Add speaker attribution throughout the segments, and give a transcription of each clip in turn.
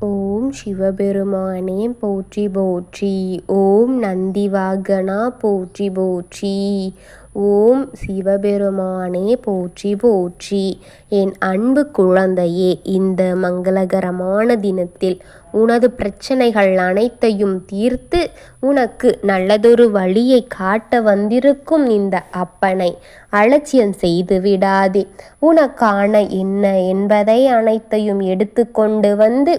Speaker 1: ஓம் சிவபெருமானே போற்றி போற்றி. ஓம் நந்திவாகனா போற்றி போற்றி. ஓம் சிவபெருமானே போற்றி போற்றி. என் அன்பு குழந்தையே, இந்த மங்களகரமான தினத்தில் உனது பிரச்சனைகள் அனைத்தையும் தீர்த்து உனக்கு நல்லதொரு வழியை காட்ட வந்திருக்கும் இந்த அப்பனை அலட்சியம் செய்து விடாதே. உனக்கான என்ன என்பதை அனைத்தையும் எடுத்து கொண்டு வந்து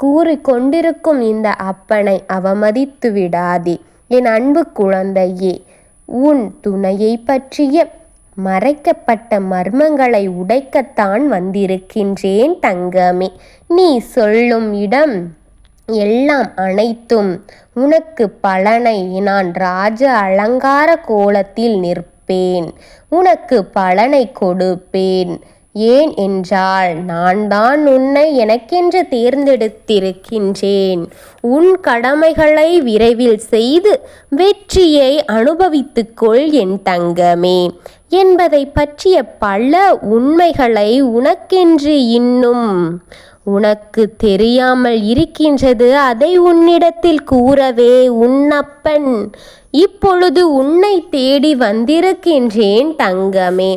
Speaker 1: கூறிக்கொண்டிருக்கும் இந்த அப்பனை அவமதித்து விடாதே. என் அன்பு குழந்தையே, உன் துணையை பற்றிய மறைக்கப்பட்ட மர்மங்களை உடைக்கத்தான் வந்திருக்கின்றேன் தங்கமே. நீ சொல்லும் இடம் எல்லாம் அனைத்தும் உனக்கு பலனை நான் ராஜ அலங்கார கோலத்தில் நிற்பேன். உனக்கு பலனை கொடுப்பேன். ஏன் என்றால் நான் தான் உன்னை எனக்கென்று தேர்ந்தெடுத்திருக்கின்றேன். உன் கடமைகளை விரைவில் செய்து வெற்றியை அனுபவித்துக்கொள் என் தங்கமே என்பதை பற்றிய பல உண்மைகளை உனக்கென்று இன்னும் உனக்கு தெரியாமல் இருக்கின்றது. அதை உன்னிடத்தில் கூறவே உன்னப்பன் இப்பொழுது உன்னை தேடி வந்திருக்கின்றேன் தங்கமே.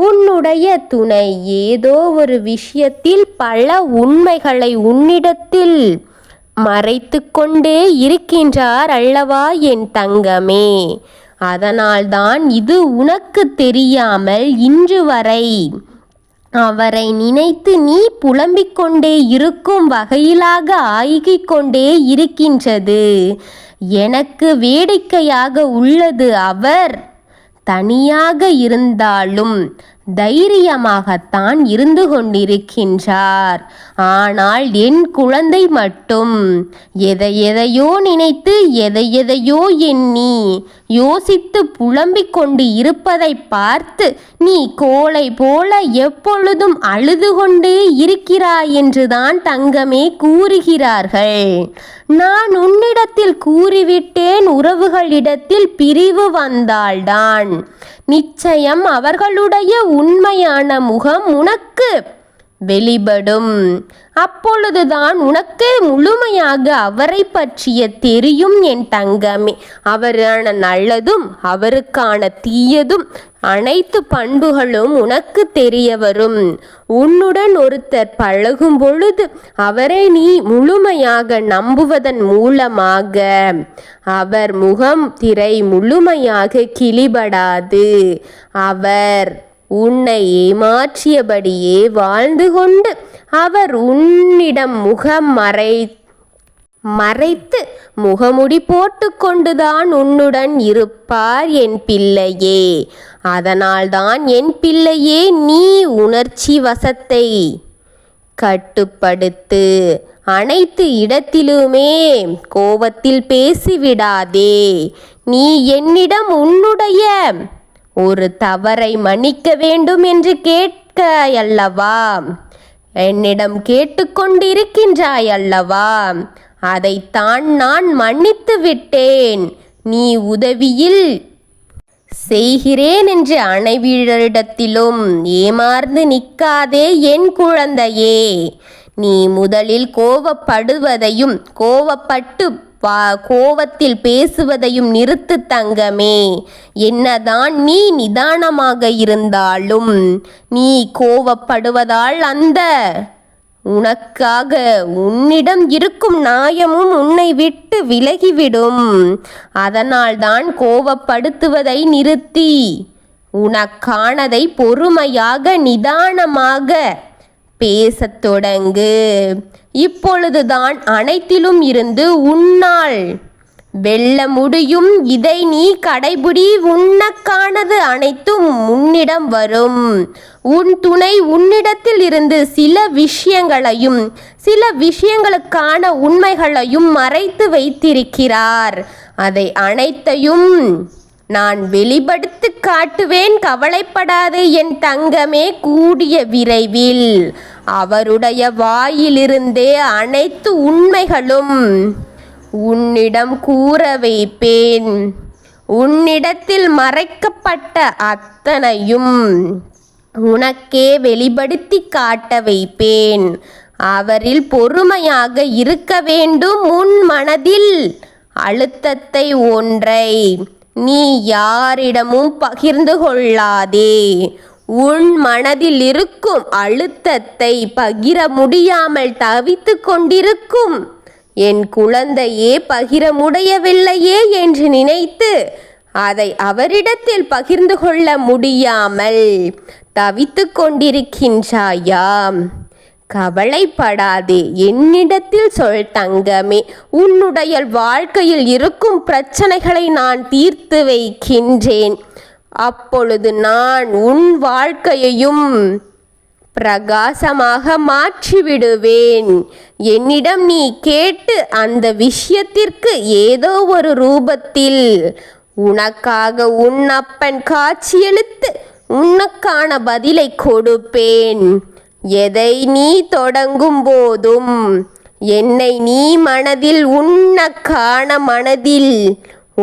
Speaker 1: உன்னுடைய துணை ஏதோ ஒரு விஷயத்தில் பல உண்மைகளை உன்னிடத்தில் மறைத்து கொண்டே இருக்கின்றார் அல்லவா என் தங்கமே. அதனால்தான் இது உனக்கு தெரியாமல் இன்று வரை அவரை நினைத்து நீ புலம்பிக் கொண்டே இருக்கும் வகையிலாக ஆகிக் கொண்டே இருக்கின்றது. எனக்கு வேடிக்கையாக உள்ளது, அவர் தனியாக இருந்தாலும் தைரியமாகத்தான் இருந்து கொண்டிருக்கின்றார். ஆனால் என் குழந்தை மட்டும் எதையோ நினைத்து எதையோ எண்ணி யோசித்து புலம்பிக் கொண்டு இருப்பதை பார்த்து நீ கோழை போல எப்பொழுதும் அழுது கொண்டே இருக்கிறாய் என்றுதான் தங்கமே கூறுகிறார்கள். நான் உன்னிடத்தில் கூறிவிட்டேன், உறவுகளிடத்தில் பிரிவு வந்தால்தான் நிச்சயம் அவர்களுடைய உண்மையான முகம் உனக்கு வெளிப்படும். அப்பொழுதுதான் உனக்கு முழுமையாக அவரை பற்றிய தெரியும் என் தங்கமே. அவரான நல்லதும் அவருக்கான தீயதும் அனைத்து பண்புகளும் உனக்கு தெரிய வரும். உன்னுடன் ஒருத்தர் பழகும் பொழுது அவரை நீ முழுமையாக நம்புவதன் மூலமாக அவர் முகம் திரை முழுமையாக கிழிபடாது. அவர் உன்னை ஏமாற்றியபடியே வாழ்ந்து கொண்டு அவர் உன்னிடம் முகம் மறைத்து முகமுடி போட்டு கொண்டுதான் உன்னுடன் இருப்பார் என் பிள்ளையே. அதனால்தான் என் பிள்ளையே, நீ உணர்ச்சி வசத்தை கட்டுப்படுத்து. அனைத்து இடத்திலுமே கோபத்தில் பேசிவிடாதே. நீ என்னிடம் உன்னுடைய ஒரு தவறை மன்னிக்க வேண்டும் என்று கேட்க அல்லவா என்னிடம் கேட்டுக்கொண்டிருக்கின்றாய் அல்லவா? அதைத்தான் நான் மன்னித்து விட்டேன். நீ உதவியில் செய்கிறேன் என்று அனைவரிடத்திலும் ஏமாந்து நிற்காதே என் குழந்தையே. நீ முதலில் கோபப்படுவதையும் கோவத்தில் பேசுவதையும் நிறுத்து தங்கமே. என்னதான் நீ நிதானமாக இருந்தாலும் நீ கோவப்படுவதால் அந்த உனக்காக உன்னிடம் இருக்கும் நியாயமும் உன்னை விட்டு விலகிவிடும். அதனால்தான் கோவப்படுத்துவதை நிறுத்தி உனக்கானதை பொறுமையாக நிதானமாக பேசத் தொடங்கு. இப்பொழுதுதான் அனைத்திலும் இருந்து உன்னால் வெல்ல முடியும். இதை நீ கடைபிடி. உனக்கானது அனைத்தும் உன்னிடம் வரும். உன் துணை உன்னிடத்தில் இருந்து சில விஷயங்களையும் சில விஷயங்களுக்கான உண்மைகளையும் மறைத்து வைத்திருக்கிறார். அதை அனைத்தையும் நான் வெளிப்படுத்தி காட்டுவேன். கவலைப்படாதே என் தங்கமே. கூடிய விரைவில் அவருடைய வாயிலிருந்தே அனைத்து உண்மைகளும் உன்னிடம் கூற வைப்பேன். உன்னிடத்தில் மறைக்கப்பட்ட அத்தனையும் உனக்கே வெளிப்படுத்தி காட்ட வைப்பேன். அவரில் பொறுமையாக இருக்க வேண்டும். உன் மனதில் அழுத்தத்தை ஒன்றை நீ யாரிடமும் பகிர்ந்து கொள்ளாதே. உன் மனதில் இருக்கும் அழுத்தத்தை பகிர முடியாமல் தவித்து கொண்டிருக்கும் என் குழந்தையே பகிர முடியவில்லையே என்று நினைத்து அதை அவரிடத்தில் பகிர்ந்து கொள்ள முடியாமல் தவித்து கொண்டிருக்கின்றாயா? கவலைப்படாதே, என்னிடத்தில் சொல் தங்கமே. உன்னுடைய வாழ்க்கையில் இருக்கும் பிரச்சனைகளை நான் தீர்த்து வைக்கின்றேன். அப்பொழுது நான் உன் வாழ்க்கையையும் பிரகாசமாக மாற்றிவிடுவேன். என்னிடம் நீ கேட்டு அந்த விஷயத்திற்கு ஏதோ ஒரு ரூபத்தில் உனக்காக உன் அப்பன் காட்சியளித்து உனக்கான பதிலை கொடுப்பேன். எதை நீ தொடங்கும் போதும் என்னை நீ மனதில் உனக்கான மனதில்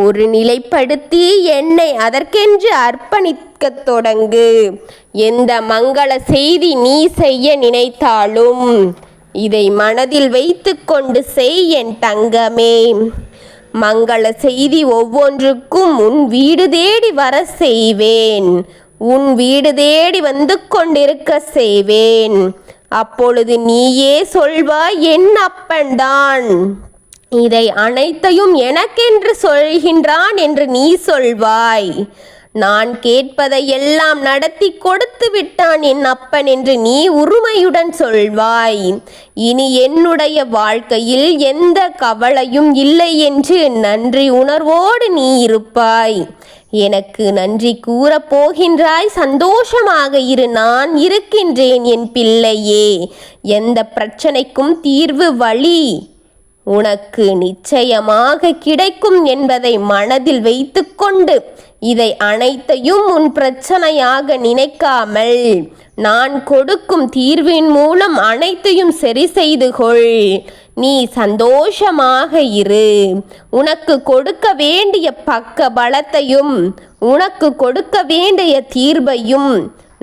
Speaker 1: ஒரு நிலைப்படுத்தி என்னை அதற்கென்று அர்ப்பணிக்க தொடங்கு. எந்த மங்கள செய்தி நீ செய்ய நினைத்தாலும் இதை மனதில் வைத்து கொண்டு செய் என் தங்கமே. மங்கள செய்தி ஒவ்வொன்றுக்கும் உன் வீடு தேடி வர செய்வேன். உன் வீடு தேடி வந்து கொண்டிருக்க செய்வேன். அப்பொழுது நீயே சொல்வாய், என் அப்பன்தான் இதை அனைத்தையும் எனக்கென்று சொல்கின்றான் என்று நீ சொல்வாய். நான் கேட்பதை எல்லாம் நடத்தி கொடுத்து விட்டான் என் அப்பன் என்று நீ உரிமையுடன் சொல்வாய். இனி என்னுடைய வாழ்க்கையில் எந்த கவலையும் இல்லை என்று நன்றி உணர்வோடு நீ இருப்பாய். எனக்கு நன்றி கூறப் போகின்றாய். சந்தோஷமாக இரு, நான் இருக்கின்றேன் என் பிள்ளையே. எந்த பிரச்சனைக்கும் தீர்வு வழி உனக்கு நிச்சயமாக கிடைக்கும் என்பதை மனதில் வைத்துக்கொண்டு இதை அனைத்தையும் உன் பிரச்சனையாக நினைக்காமல் நான் கொடுக்கும் தீர்வின் மூலம் அனைத்தையும் சரி செய்து கொள். நீ சந்தோஷமாக இரு. உனக்கு கொடுக்க வேண்டிய பக்க பலத்தையும் உனக்கு கொடுக்க வேண்டிய தீர்வையும்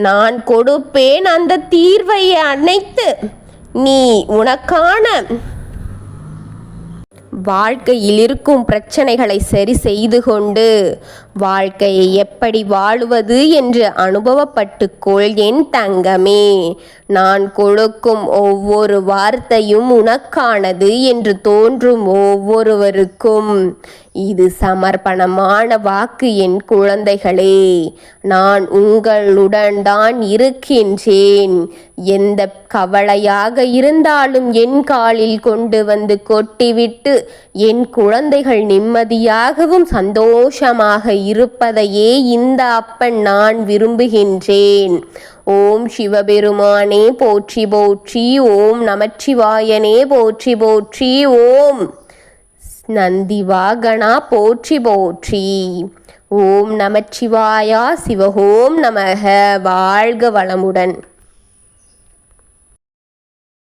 Speaker 1: நான் கொடுப்பேன். அந்த தீர்வை அனைத்து நீ உனக்கான வாழ்க்கையில் இருக்கும் பிரச்சனைகளை சரி செய்து கொண்டு வாழ்க்கையை எப்படி வாழுவது என்று அனுபவப்பட்டுக்கொள் என் தங்கமே. நான் கொடுக்கும் ஒவ்வொரு வார்த்தையும் உனக்கானது என்று தோன்றும் ஒவ்வொருவருக்கும் இது சமர்ப்பணமான வாக்கு என் குழந்தைகளே. நான் உங்களுடன் தான் இருக்கின்றேன். எந்த கவலையாக இருந்தாலும் என் காலில் கொண்டு வந்து கொட்டிவிட்டு என் குழந்தைகள் நிம்மதியாகவும் சந்தோஷமாக இருப்பதையே இந்த அப்பன் நான் விரும்புகின்றேன். ஓம் சிவபெருமானே போற்றி போற்றி. ஓம் நமச்சிவாயனே போற்றி போற்றி. ஓம் நந்திவாகனா போற்றி போற்றி. ஓம் நமச்சிவாயா. சிவஹோம் நமக. வாழ்க வளமுடன்.